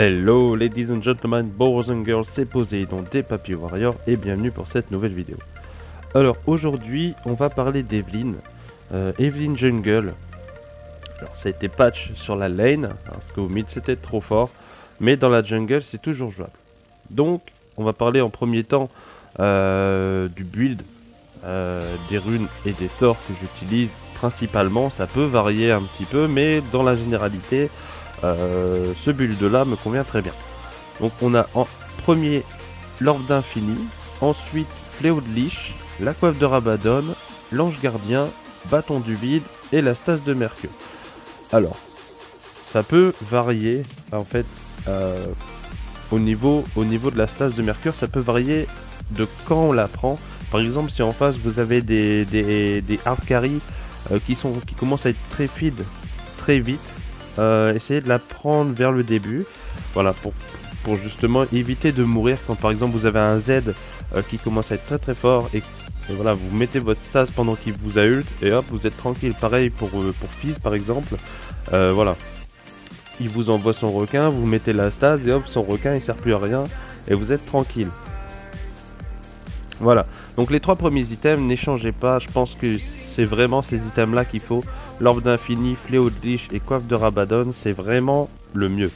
Hello ladies and gentlemen, boys and girls, c'est Poséidon des Papy Warriors et bienvenue pour cette nouvelle vidéo. Alors aujourd'hui on va parler d'Evelynn, Evelynn Jungle. Alors ça a été patch sur la lane, parce qu'au mid c'était trop fort, mais dans la jungle c'est toujours jouable. Donc on va parler en premier temps du build, des runes et des sorts que j'utilise principalement. Ça peut varier un petit peu, mais dans la généralité ce build là me convient très bien. Donc on a en premier l'orbe d'infini, ensuite fléau de liche, la coiffe de Rabadon, l'ange gardien, bâton du vide et la stase de Mercure. Alors ça peut varier en fait au niveau de la stase de Mercure, ça peut varier de quand on la prend. Par exemple si en face vous avez des hard carry qui commencent à être très feed très vite, essayez de la prendre vers le début, voilà, pour justement éviter de mourir quand par exemple vous avez un Z qui commence à être très fort et voilà, vous mettez votre stase pendant qu'il vous a ult et hop vous êtes tranquille. Pareil pour Fizz par exemple, voilà, il vous envoie son requin, vous mettez la stase et hop son requin il sert plus à rien et vous êtes tranquille. Voilà, donc les trois premiers items, n'échangez pas, je pense que c'est vraiment ces items là qu'il faut. L'orbe d'infini, fléau de liche et coiffe de Rabadon, c'est vraiment le mieux.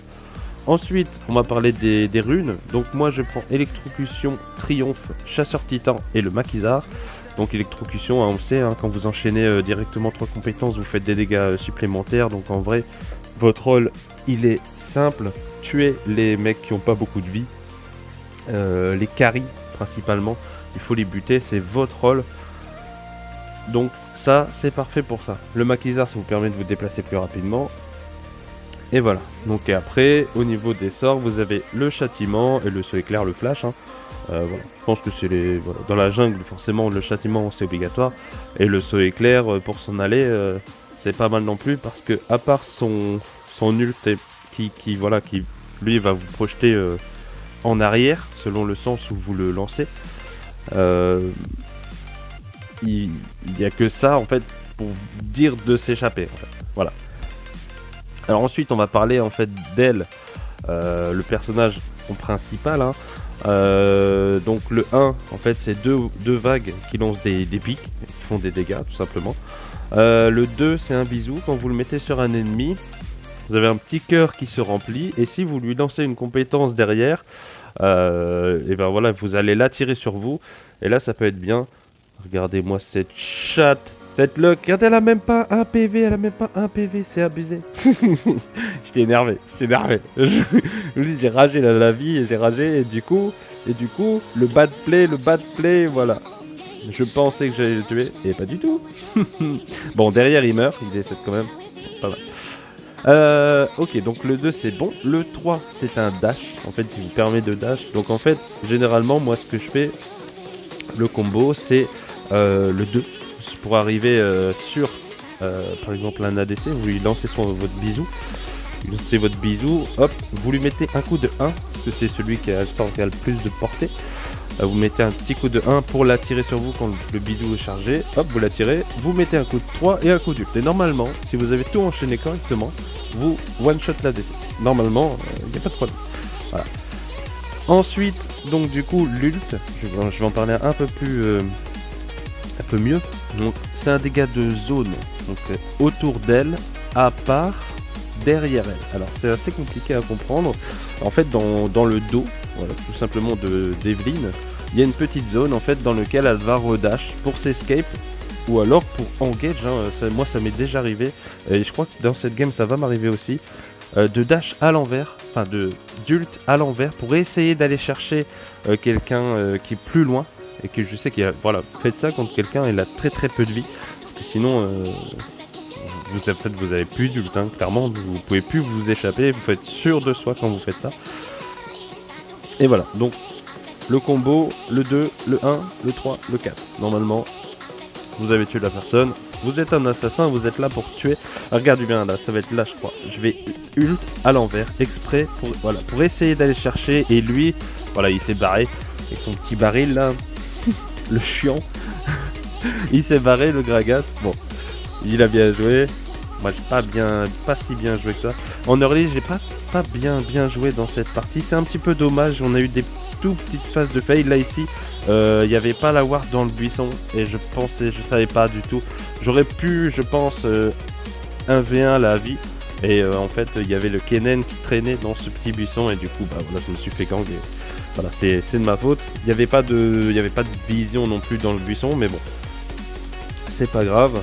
Ensuite, on va parler des runes. Donc moi je prends électrocution, triomphe, chasseur titan et le maquisard. Donc électrocution, hein, on le sait, hein, quand vous enchaînez directement 3 compétences, vous faites des dégâts supplémentaires. Donc en vrai, votre rôle, il est simple. Tuer les mecs qui n'ont pas beaucoup de vie. Les carries principalement, il faut les buter, c'est votre rôle. Donc ça, c'est parfait pour ça. Le maquisard, ça vous permet de vous déplacer plus rapidement. Et voilà. Donc et après, au niveau des sorts, vous avez le châtiment et le saut éclair, le flash. Hein. Voilà. Je pense que c'est les... Voilà. Dans la jungle, forcément, le châtiment, c'est obligatoire. Et le saut éclair, pour s'en aller, c'est pas mal non plus. Parce que, à part son ult qui lui, va vous projeter en arrière, selon le sens où vous le lancez. Il n'y a que ça en fait pour dire de s'échapper en fait. Voilà. Alors ensuite on va parler en fait d'elle, le personnage principal, hein. Donc le 1 en fait c'est deux vagues qui lancent des pics, qui font des dégâts tout simplement. Le 2 c'est un bisou, quand vous le mettez sur un ennemi vous avez un petit cœur qui se remplit et si vous lui lancez une compétence derrière, et ben voilà, vous allez l'attirer sur vous et là ça peut être bien. Regardez-moi cette chatte, cette luck, regardez, elle a même pas un PV, c'est abusé. J'étais énervé. Je vous dis, j'ai ragé la vie, et j'ai ragé, et du coup, le bad play, voilà. Je pensais que j'allais le tuer, et pas du tout. Bon, derrière il meurt, il décède quand même, pas mal. Ok, donc le 2 c'est bon, le 3 c'est un dash, en fait il vous permet de dash. Donc en fait, généralement, moi ce que je fais, le combo c'est le 2 pour arriver sur par exemple un ADC, vous lui lancez votre bisou, hop, vous lui mettez un coup de 1 parce que c'est celui qui a le sort qui a le plus de portée. Vous mettez un petit coup de 1 pour l'attirer sur vous quand le bisou est chargé, hop, vous l'attirez, vous mettez un coup de 3 et un coup d'ult. Et normalement, si vous avez tout enchaîné correctement, vous one shot l'ADC. Normalement, il n'y a pas de problème. Voilà. Ensuite, donc du coup, l'ult, je vais en parler un peu mieux. Donc c'est un dégât de zone, donc autour d'elle, à part derrière elle. Alors c'est assez compliqué à comprendre. En fait dans le dos, voilà, tout simplement d'Evelynn, il y a une petite zone en fait dans laquelle elle va redash pour s'escape ou alors pour engage, hein. Moi ça m'est déjà arrivé et je crois que dans cette game ça va m'arriver aussi, de dash à l'envers, enfin d'ult à l'envers pour essayer d'aller chercher quelqu'un qui est plus loin. Et que je sais qu'il y a, voilà, faites ça quand quelqu'un il a très peu de vie, parce que sinon vous avez plus d'ult, hein. Clairement vous pouvez plus vous échapper, vous faites sûr de soi quand vous faites ça. Et voilà, donc le combo, le 2, le 1, le 3, le 4. Normalement vous avez tué la personne, vous êtes un assassin, vous êtes là pour tuer. Regardez bien là, ça va être là je crois, je vais ult à l'envers, exprès pour essayer d'aller chercher, et lui, voilà, il s'est barré avec son petit baril là. Le chiant. Il s'est barré, le Gragas. Bon, il a bien joué. Moi j'ai pas si bien joué que ça. En early j'ai pas pas bien joué dans cette partie. C'est un petit peu dommage, on a eu des tout petites phases de fail. Là ici, il n'y avait pas la ward dans le buisson et je savais pas du tout. J'aurais pu, je pense, 1v1 la vie. Et en fait, il y avait le Kennen qui traînait dans ce petit buisson et du coup, bah voilà, je me suis fait gang. Et voilà, c'est de ma faute. Il n'y avait pas de vision non plus dans le buisson, mais bon, c'est pas grave.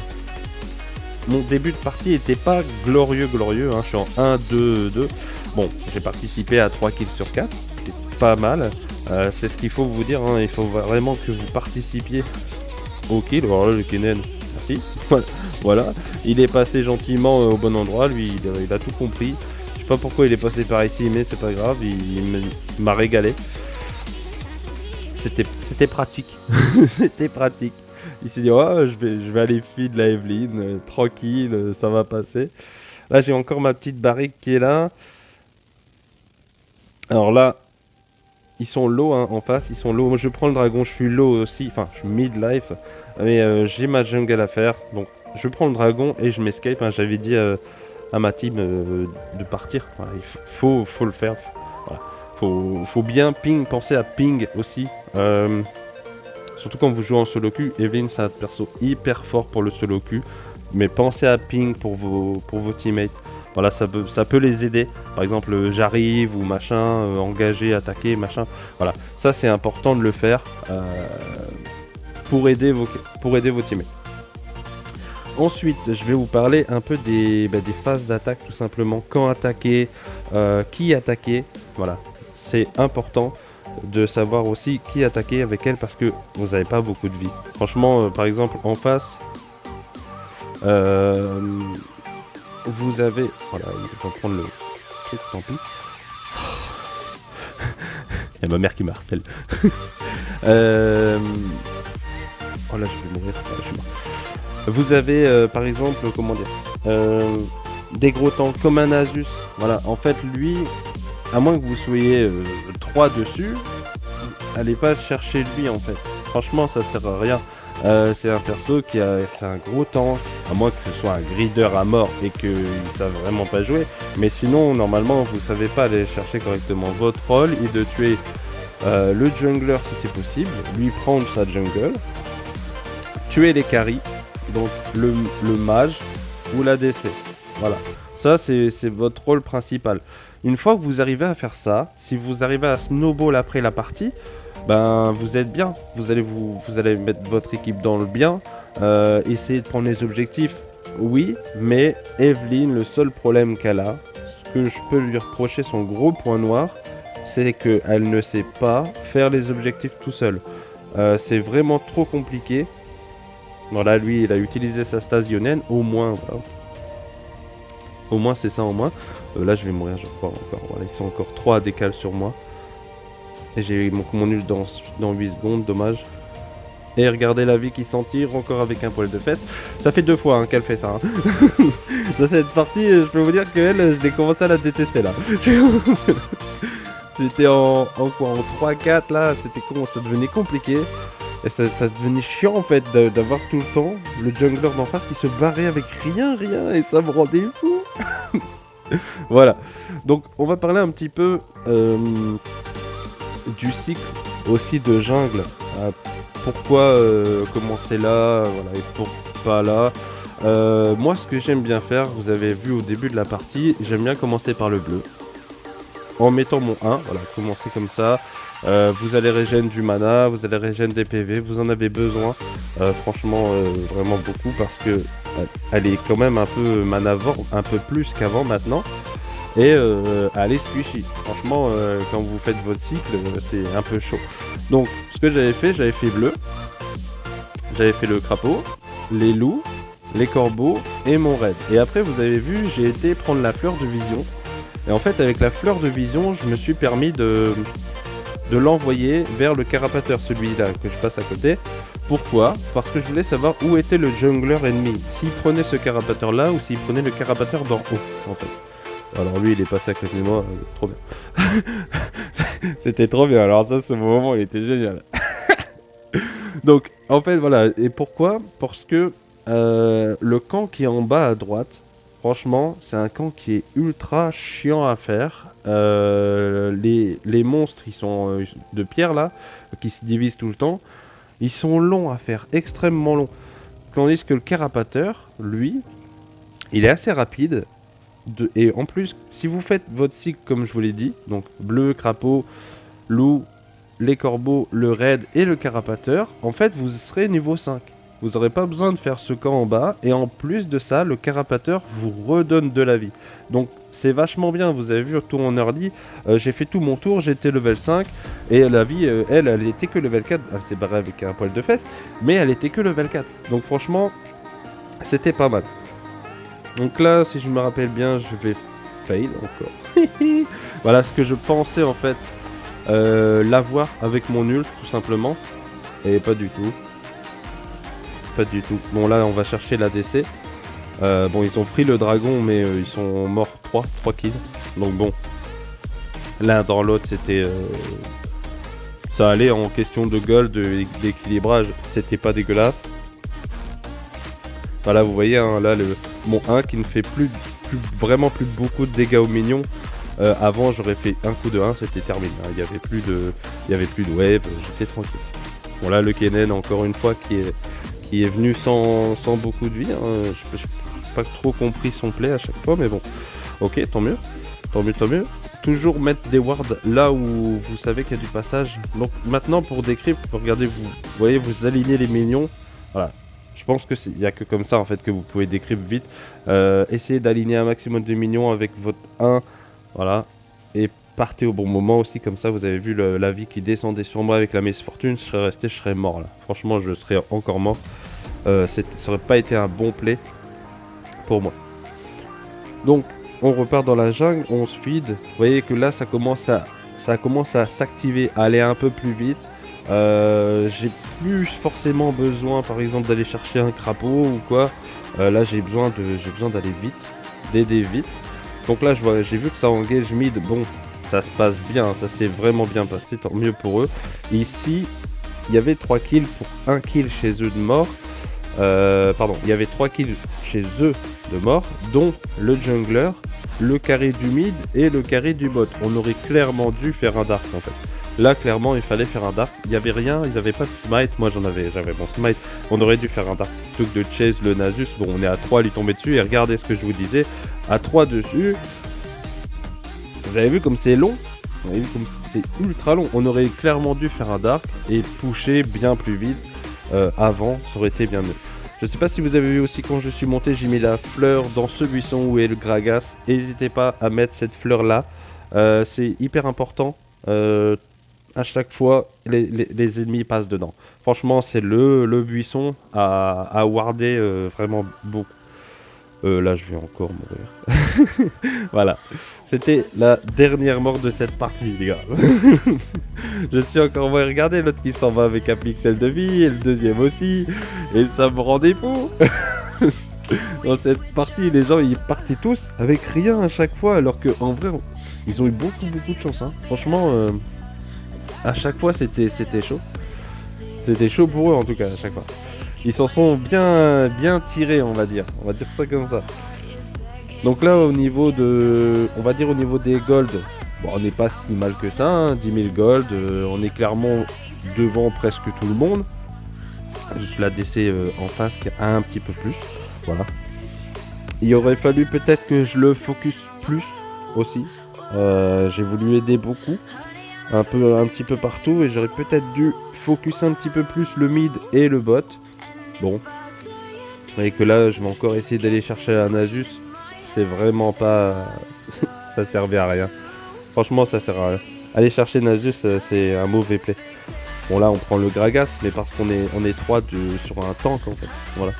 Mon début de partie était pas glorieux, hein. Je suis en 1-2-2. Bon, j'ai participé à 3 kills sur 4, c'est pas mal. C'est ce qu'il faut vous dire, hein. Il faut vraiment que vous participiez au kill. Alors là, le Kennen, merci. Voilà, il est passé gentiment au bon endroit, lui, il a tout compris. Je sais pas pourquoi il est passé par ici, mais c'est pas grave, il m'a régalé. C'était pratique. C'était pratique. Il s'est dit, oh, je vais aller feed la Evelyn, tranquille, ça va passer. Là, j'ai encore ma petite barrique qui est là. Alors là, ils sont low hein, en face, ils sont low. Moi, je prends le dragon, je suis low aussi, enfin, je suis mid-life. Mais j'ai ma jungle à faire, donc je prends le dragon et je m'escape. Hein. J'avais dit à ma team de partir. Voilà, il faut le faire. Voilà. Faut bien ping, penser à ping aussi. Surtout quand vous jouez en solo queue. Evelyn, c'est un perso hyper fort pour le solo queue. Mais pensez à ping pour vos teammates. Voilà, ça peut les aider. Par exemple, j'arrive ou machin, engager, attaquer, machin. Voilà, ça c'est important de le faire pour aider vos teammates. Ensuite, je vais vous parler un peu des phases d'attaque, tout simplement. Quand attaquer, qui attaquer. Voilà, c'est important de savoir aussi qui attaquer avec elle parce que vous n'avez pas beaucoup de vie. Franchement, par exemple, en face, vous avez... Voilà, je vais prendre le truc, tant pis. Il y a ma mère qui me harcèle. Oh là, je vais mourir. Je suis mort. Vous avez, par exemple, comment dire, des gros tanks comme un Asus. Voilà, en fait, lui, à moins que vous soyez 3 dessus, allez pas chercher lui, en fait. Franchement, ça sert à rien. C'est un perso c'est un gros tank, à moins que ce soit un grider à mort et qu'ils ne savent vraiment pas jouer. Mais sinon, normalement, vous savez pas aller chercher correctement. Votre rôle est de tuer le jungler si c'est possible, lui prendre sa jungle, tuer les carries, donc le mage ou la DC. Voilà, ça c'est votre rôle principal. Une fois que vous arrivez à faire ça, si vous arrivez à snowball après la partie, ben vous êtes bien. Vous allez mettre votre équipe dans le bien, essayer de prendre les objectifs. Oui, mais Evelyn, le seul problème qu'elle a, ce que je peux lui reprocher, son gros point noir, c'est qu'elle ne sait pas faire les objectifs tout seul. C'est vraiment trop compliqué. Voilà, lui, il a utilisé sa stase Ionen, au moins, voilà. Au moins, c'est ça, au moins. Là, je vais mourir, je crois, encore. Voilà, ils sont encore 3 à décal sur moi. Et j'ai mon nul dans 8 secondes, dommage. Et regardez la vie qui s'en tire, encore avec un poil de fesse. Ça fait 2 fois hein, qu'elle fait ça. Hein. Dans cette partie, je peux vous dire qu'elle, je l'ai commencé à la détester, là. J'étais en quoi, en 3-4, là, c'était con, ça devenait compliqué. Et ça devenait chiant en fait d'avoir tout le temps le jungler d'en face qui se barrait avec rien et ça me rendait fou. Voilà, donc on va parler un petit peu du cycle aussi de jungle. Pourquoi commencer là, voilà, et pourquoi pas là. Moi ce que j'aime bien faire, vous avez vu au début de la partie, j'aime bien commencer par le bleu. En mettant mon 1, voilà, commencer comme ça. Vous allez régénérer du mana, vous allez régénérer des PV, vous en avez besoin, franchement vraiment beaucoup parce que elle est quand même un peu manavore, un peu plus qu'avant maintenant, et elle est squishy. Franchement, quand vous faites votre cycle, c'est un peu chaud. Donc, ce que j'avais fait bleu, j'avais fait le crapaud, les loups, les corbeaux et mon raid. Et après, vous avez vu, j'ai été prendre la fleur de vision. Et en fait, avec la fleur de vision, je me suis permis de l'envoyer vers le carapateur, celui-là que je passe à côté. Pourquoi? Parce que je voulais savoir où était le jungler ennemi. S'il prenait ce carapateur là ou s'il prenait le carapateur d'en haut en fait. Alors lui il est passé à côté de moi, trop bien. C'était trop bien, alors ça ce moment il était génial. Donc en fait voilà, et pourquoi? Parce que le camp qui est en bas à droite, Franchement, c'est un camp qui est ultra chiant à faire. Les monstres, ils sont de pierre là, qui se divisent tout le temps. Ils sont longs à faire, extrêmement longs. Tandis que le carapateur, lui, il est assez rapide. Et en plus, si vous faites votre cycle comme je vous l'ai dit, donc bleu, crapaud, loup, les corbeaux, le raid et le carapateur, en fait vous serez niveau 5. Vous n'aurez pas besoin de faire ce camp en bas. Et en plus de ça, le carapateur vous redonne de la vie. Donc c'est vachement bien. Vous avez vu, tour en early, j'ai fait tout mon tour, j'étais level 5. Et la vie, elle était que level 4. Elle s'est barrée avec un poil de fesse. Mais elle était que level 4. Donc franchement, c'était pas mal. Donc là, si je me rappelle bien, je vais fail encore. Voilà ce que je pensais en fait l'avoir avec mon ult, tout simplement. Et pas du tout. Pas du tout. Bon là, on va chercher l'ADC. Bon, ils ont pris le dragon, mais ils sont morts 3 kills. Donc bon, l'un dans l'autre, c'était... ça allait en question de gold, d'équilibrage, c'était pas dégueulasse. Voilà, vous voyez, hein, là, mon 1 qui ne fait vraiment plus beaucoup de dégâts aux minions. Avant, j'aurais fait un coup de 1, c'était terminé. Hein. Il y avait plus de wave, j'étais tranquille. Bon là, le Kennen, encore une fois, qui est venu sans beaucoup de vie. Hein. Je n'ai pas trop compris son play à chaque fois, mais bon. Ok, tant mieux. Tant mieux. Toujours mettre des wards là où vous savez qu'il y a du passage. Donc maintenant, pour décrypter, regardez, vous voyez, vous alignez les minions. Voilà. Je pense que il n'y a que comme ça en fait que vous pouvez décrypter vite. Essayez d'aligner un maximum de minions avec votre 1. Voilà. Et partez au bon moment aussi, comme ça vous avez vu la vie qui descendait sur moi avec la Miss Fortune. Je serais resté, je serais mort là. Franchement, je serais encore mort. Ça aurait pas été un bon play pour moi. Donc on repart dans la jungle, on se feed. Vous voyez que là ça commence à s'activer, à aller un peu plus vite. J'ai plus forcément besoin par exemple d'aller chercher un crapaud ou quoi. Là j'ai besoin d'aller vite, d'aider vite. Donc là j'ai vu que ça engage mid. Bon, ça se passe bien, ça s'est vraiment bien passé, tant mieux pour eux. Ici il y avait 3 kills pour 1 kill chez eux de mort. Pardon, il y avait 3 kills chez eux de mort, dont le jungler, le carré du mid et le carré du bot. On aurait clairement dû faire un dark en fait. Là clairement il fallait faire un dark. Il n'y avait rien, ils n'avaient pas de smite. Moi j'avais mon smite. On aurait dû faire un dark plutôt que de chase le Nasus. Bon, on est à 3 à lui tomber dessus. Et regardez ce que je vous disais, à 3 dessus. Vous avez vu comme c'est long. Vous avez vu comme c'est ultra long. On aurait clairement dû faire un dark et pusher bien plus vite. Avant, ça aurait été bien mieux. Je sais pas si vous avez vu aussi quand je suis monté, j'ai mis la fleur dans ce buisson où est le Gragas. N'hésitez pas à mettre cette fleur là. C'est hyper important. À chaque fois, les ennemis passent dedans. Franchement, c'est le buisson à warder vraiment beaucoup. Là, je vais encore mourir. Voilà. C'était la dernière mort de cette partie, les gars. Je suis encore mort. Regardez l'autre qui s'en va avec un pixel de vie. Et le deuxième aussi. Et ça me rendait fou. Dans cette partie, les gens, ils partaient tous avec rien à chaque fois. Alors qu'en vrai, ils ont eu beaucoup de chance. Hein. Franchement, à chaque fois, c'était chaud. C'était chaud pour eux, en tout cas, à chaque fois. Ils s'en sont bien tirés, on va dire ça comme ça. Donc là au niveau de, on va dire au niveau des gold, bon, on n'est pas si mal que ça, hein, 10 000 gold, on est clairement devant presque tout le monde. Juste la DC en face qui a un petit peu plus, voilà. Il aurait fallu peut-être que je le focus plus aussi. J'ai voulu aider beaucoup, un petit peu partout, et j'aurais peut-être dû focus un petit peu plus le mid et le bot. Bon, vous voyez que là je vais encore essayer d'aller chercher un Nasus. C'est vraiment pas... ça servait à rien. Franchement ça sert à rien. Aller chercher Nasus c'est un mauvais play. Bon là on prend le Gragas, mais parce qu'on est 3 sur un tank en fait. Voilà.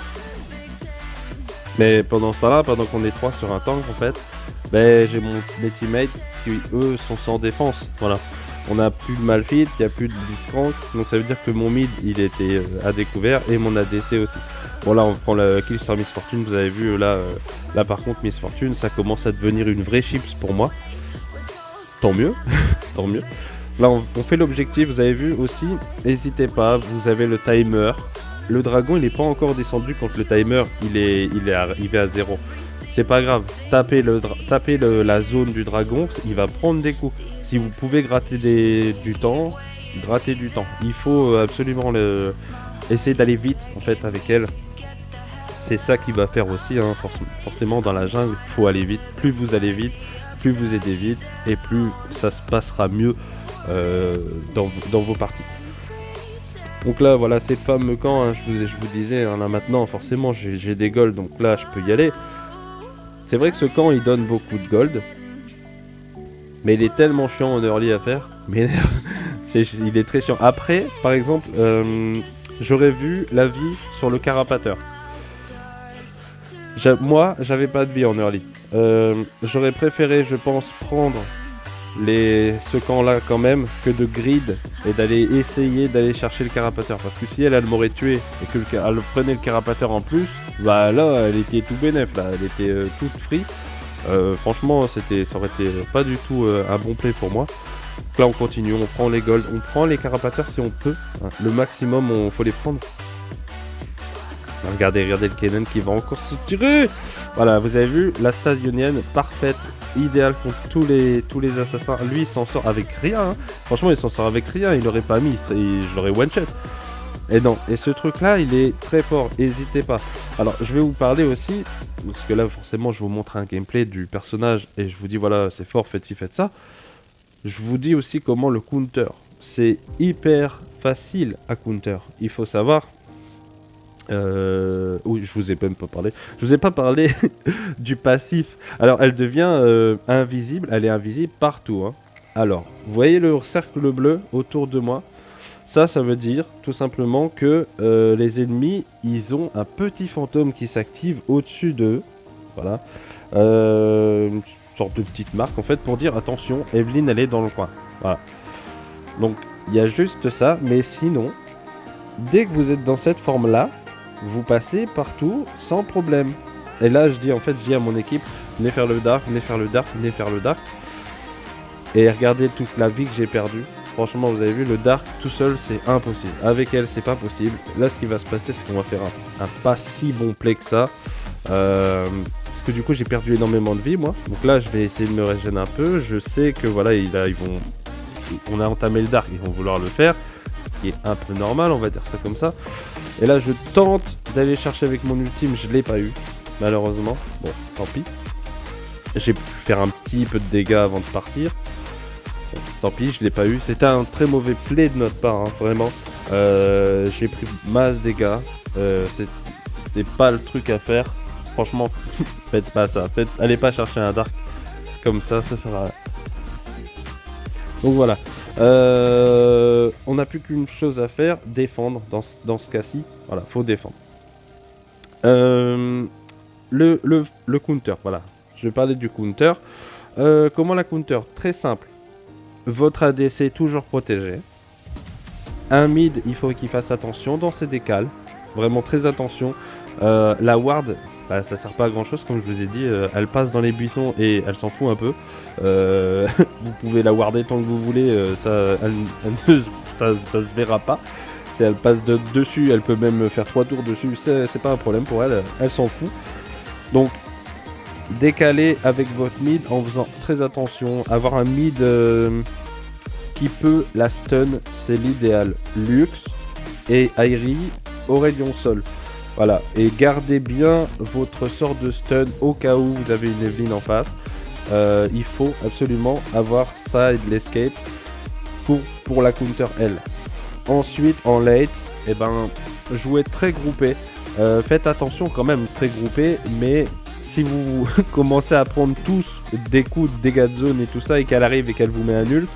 Mais pendant ce temps-là, pendant qu'on est 3 sur un tank en fait, ben, j'ai mes teammates qui eux sont sans défense. Voilà. On a plus de Malphite, il n'y a plus de Blitzcrank, donc ça veut dire que mon mid il était à découvert et mon ADC aussi. Bon là on prend la kill sur Miss Fortune, vous avez vu là par contre Miss Fortune ça commence à devenir une vraie chips pour moi. Tant mieux, tant mieux. Là on fait l'objectif, vous avez vu aussi, n'hésitez pas, vous avez le timer. Le dragon il n'est pas encore descendu quand le timer il est arrivé à 0. c'est pas grave. Tapez la zone du dragon, il va prendre des coups. Si vous pouvez gratter du temps, grattez du temps. Il faut absolument essayer d'aller vite en fait avec elle. C'est ça qui va faire aussi, hein, forcément dans la jungle, il faut aller vite. Plus vous allez vite, plus vous aidez vite, et plus ça se passera mieux dans vos parties. Donc là, voilà, c'est le fameux camp, hein, je vous disais, hein, là maintenant, forcément, j'ai des golds, donc là, je peux y aller. C'est vrai que ce camp, il donne beaucoup de gold, mais il est tellement chiant en early à faire, mais il est très chiant. Après, par exemple, j'aurais vu la vie sur le carapateur. Moi, j'avais pas de vie en early. J'aurais préféré, je pense, prendre ce camp-là quand même, que de grid et d'aller essayer d'aller chercher le carapateur. Parce que si elle m'aurait tué et qu'elle prenait le carapateur en plus, bah là, elle était tout bénef, là, elle était toute free. Franchement, ça aurait été pas du tout un bon play pour moi. Donc là, on continue, on prend les golds, on prend les carapateurs si on peut. Le maximum, faut les prendre. Regardez le Kennen qui va encore se tirer. Voilà, vous avez vu, la stasionienne parfaite, idéale contre tous les assassins. Lui, il s'en sort avec rien, hein. Franchement, il s'en sort avec rien, il l'aurait pas mis, je l'aurais one shot. Et non, et ce truc là, il est très fort, n'hésitez pas. Alors, je vais vous parler aussi, parce que là, forcément, je vous montre un gameplay du personnage, et je vous dis, voilà, c'est fort, faites ci, faites ça. Je vous dis aussi comment le counter. C'est hyper facile à counter, il faut savoir. Oui, je vous ai même pas parlé. Je vous ai pas parlé du passif. Alors, elle devient invisible. Elle est invisible partout, hein. Alors, vous voyez le cercle bleu autour de moi? Ça veut dire tout simplement que les ennemis, ils ont un petit fantôme qui s'active au-dessus d'eux. Voilà. Une sorte de petite marque, en fait, pour dire attention, Evelyne, elle est dans le coin. Voilà. Donc, il y a juste ça. Mais sinon, dès que vous êtes dans cette forme-là, vous passez partout sans problème. Et là, je dis à mon équipe, venez faire le dark, venez faire le dark, venez faire le dark. Et regardez toute la vie que j'ai perdue. Franchement, vous avez vu, le dark tout seul, c'est impossible. Avec elle, c'est pas possible. Là, ce qui va se passer, c'est qu'on va faire un pas si bon play que ça. Parce que du coup, j'ai perdu énormément de vie, moi. Donc là, je vais essayer de me régénérer un peu. Je sais que voilà, on a entamé le dark, ils vont vouloir le faire. Qui est un peu normal, on va dire ça comme ça. Et là, je tente d'aller chercher avec mon ultime, je l'ai pas eu, malheureusement. Bon, tant pis. J'ai pu faire un petit peu de dégâts avant de partir. Bon, tant pis, je l'ai pas eu. C'était un très mauvais play de notre part, hein, vraiment. J'ai pris masse dégâts. C'était pas le truc à faire. Franchement, faites pas ça. Allez pas chercher un dark comme ça sert à rien. Donc voilà. On n'a plus qu'une chose à faire, défendre dans ce cas-ci. Voilà, faut défendre. Le counter, voilà. Je vais parler du counter. Comment la counter? Très simple. Votre ADC est toujours protégé. Un mid, il faut qu'il fasse attention dans ses décales. Vraiment très attention. La ward, bah, ça sert pas à grand chose, comme je vous ai dit. Elle passe dans les buissons et elle s'en fout un peu. Vous pouvez la warder tant que vous voulez, ça se verra pas. Si elle passe dessus, elle peut même faire 3 tours dessus, c'est pas un problème pour elle, elle s'en fout. Donc décaler avec votre mid en faisant très attention, avoir un mid qui peut la stun, c'est l'idéal. Lux et Airi, Aurelion Sol. Voilà, et gardez bien votre sort de stun au cas où vous avez une Evelyne en face. Il faut absolument avoir ça et de l'escape pour la counter L. Ensuite en late, et jouez très groupé. Faites attention quand même, très groupé, mais si vous commencez à prendre tous des coups de dégâts de zone et tout ça et qu'elle arrive et qu'elle vous met un ult,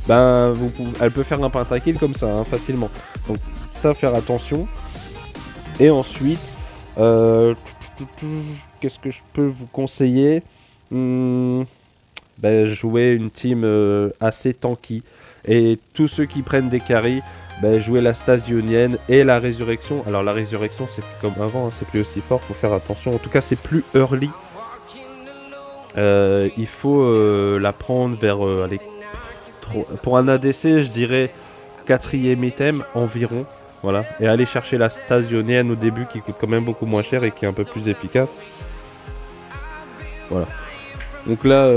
elle peut faire un pentakill comme ça, hein, facilement. Donc ça, faire attention. Et ensuite, qu'est-ce que je peux vous conseiller? Jouer une team assez tanky. Et tous ceux qui prennent des carries, jouer la stasionienne et la résurrection. Alors la résurrection, c'est plus comme avant, hein, c'est plus aussi fort, faut faire attention. En tout cas, c'est plus early. Il faut la prendre vers... pour un ADC, je dirais 4ème item environ. Voilà, et aller chercher la stasionienne au début qui coûte quand même beaucoup moins cher et qui est un peu plus efficace. Voilà. Donc là,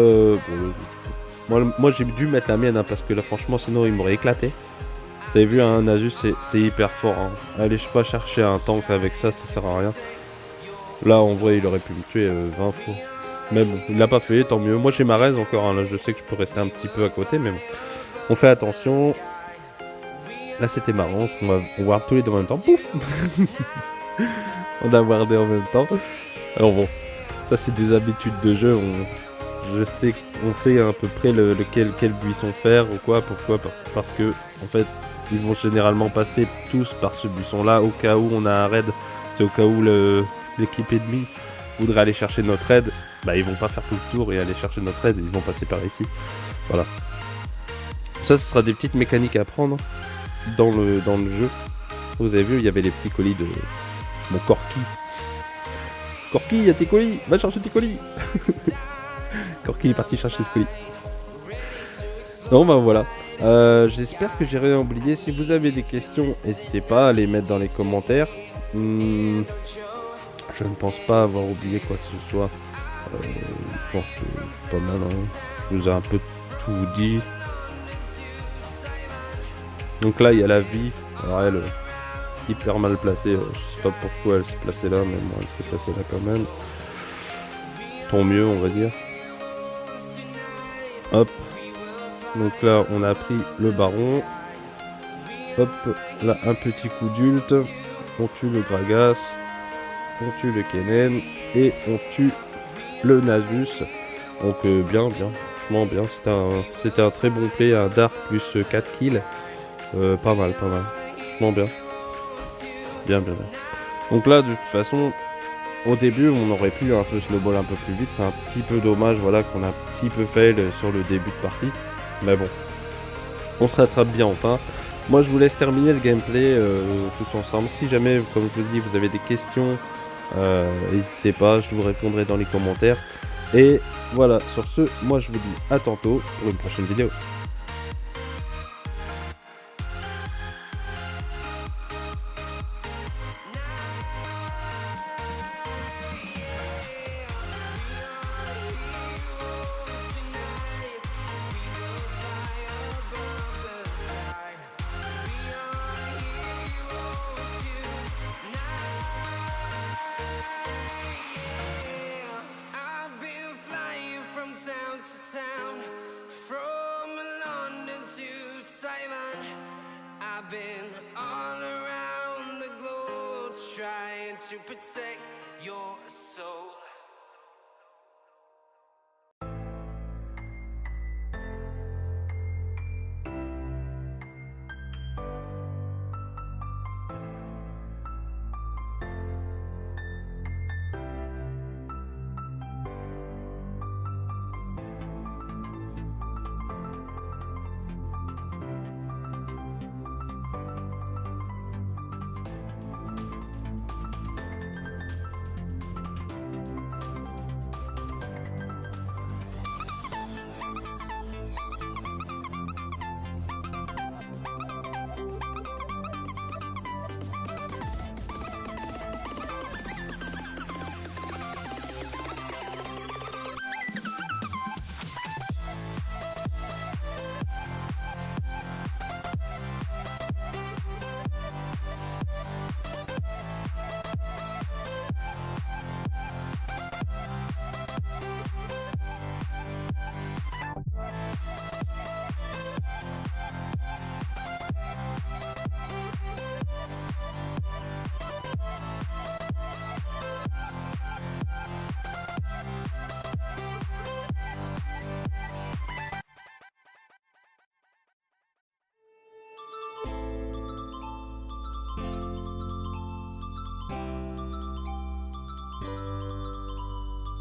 moi j'ai dû mettre la mienne, hein, parce que là franchement sinon il m'aurait éclaté. Vous avez vu, un Nasus c'est hyper fort, hein. Allez, je sais pas chercher un tank avec ça, ça sert à rien. Là en vrai il aurait pu me tuer 20 fois. Mais bon, il l'a pas fait, tant mieux. Moi j'ai ma raise encore, hein. Là je sais que je peux rester un petit peu à côté, mais bon. On fait attention. Là c'était marrant, on ward tous les deux en même temps. Pouf. On a wardé en même temps. Alors bon, ça c'est des habitudes de jeu. On sait à peu près quel buisson faire ou quoi, pourquoi, parce que en fait ils vont généralement passer tous par ce buisson là au cas où on a un raid. C'est au cas où l'équipe ennemie voudrait aller chercher notre raid, bah ils vont pas faire tout le tour et aller chercher notre raid, ils vont passer par ici. Voilà. Ça ce sera des petites mécaniques à apprendre dans le jeu. Vous avez vu, il y avait les petits colis de mon Corki. Corki, il y a tes colis, va chercher tes colis. Corki est parti chercher ce colis. Non bah voilà. J'espère que j'ai rien oublié. Si vous avez des questions, n'hésitez pas à les mettre dans les commentaires. Je ne pense pas avoir oublié quoi que ce soit. Je pense que c'est pas mal, hein. Je vous ai un peu tout dit. Donc là il y a la vie. Alors elle hyper mal placée. Je sais pas pourquoi elle s'est placée là, mais bon, elle s'est placée là quand même. Tant mieux on va dire. Hop. Donc là on a pris le baron. Hop, là un petit coup d'ult. On tue le Gragas. On tue le Kennen. Et on tue le Nasus. Donc bien, franchement bien. C'était un très bon play, un Dark plus 4 kills. Pas mal. Franchement bien. Bien. Donc là de toute façon, au début on aurait pu un peu snowball un peu plus vite. C'est un petit peu dommage, voilà, qu'on a un petit peu fail sur le début de partie. Mais bon, on se rattrape bien enfin. Moi je vous laisse terminer le gameplay tous ensemble. Si jamais, comme je vous dis, vous avez des questions, n'hésitez pas, je vous répondrai dans les commentaires. Et voilà, sur ce, moi je vous dis à tantôt pour une prochaine vidéo. From London to Taiwan, I've been all around the globe trying to protect your soul.